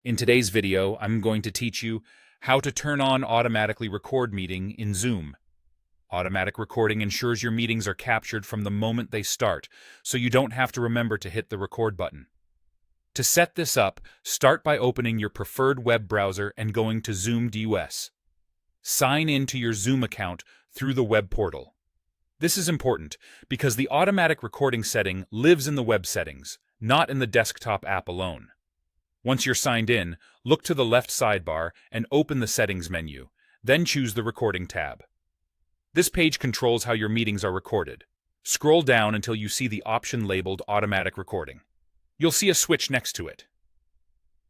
In today's video, I'm going to teach you how to turn on automatically record meeting in Zoom. Automatic recording ensures your meetings are captured from the moment they start, so you don't have to remember to hit the record button. To set this up, start by opening your preferred web browser and going to Zoom.us. Sign in to your Zoom account through the web portal. This is important because the automatic recording setting lives in the web settings, not in the desktop app alone. Once you're signed in, look to the left sidebar and open the Settings menu, then choose the Recording tab. This page controls how your meetings are recorded. Scroll down until you see the option labeled Automatic Recording. You'll see a switch next to it.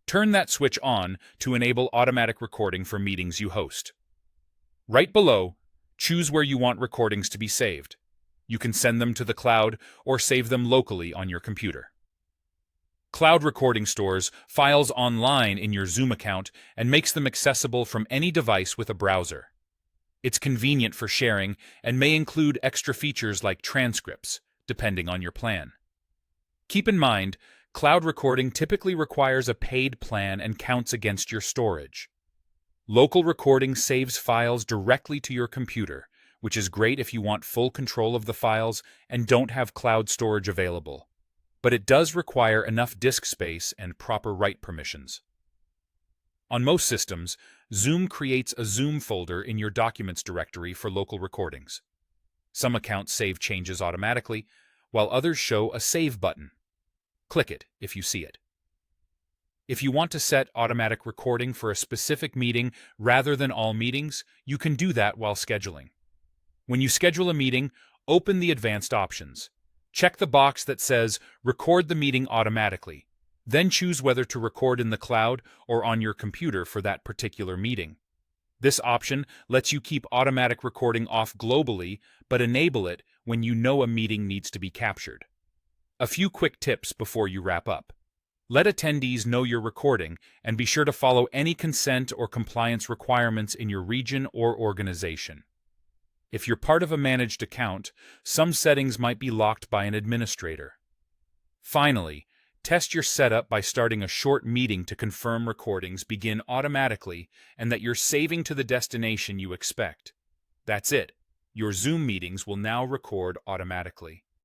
Turn that switch on to enable automatic recording for meetings you host. Right below, choose where you want recordings to be saved. You can send them to the cloud or save them locally on your computer. Cloud recording stores files online in your Zoom account and makes them accessible from any device with a browser. It's convenient for sharing and may include extra features like transcripts, depending on your plan. Keep in mind, cloud recording typically requires a paid plan and counts against your storage. Local recording saves files directly to your computer, which is great if you want full control of the files and don't have cloud storage available. But it does require enough disk space and proper write permissions. On most systems, Zoom creates a Zoom folder in your Documents directory for local recordings. Some accounts save changes automatically, while others show a Save button. Click it if you see it. If you want to set automatic recording for a specific meeting rather than all meetings, you can do that while scheduling. When you schedule a meeting, open the advanced options. Check the box that says Record the meeting automatically, then choose whether to record in the cloud or on your computer for that particular meeting. This option lets you keep automatic recording off globally, but enable it when you know a meeting needs to be captured. A few quick tips before you wrap up. Let attendees know you're recording and be sure to follow any consent or compliance requirements in your region or organization. If you're part of a managed account, some settings might be locked by an administrator. Finally, test your setup by starting a short meeting to confirm recordings begin automatically and that you're saving to the destination you expect. That's it. Your Zoom meetings will now record automatically.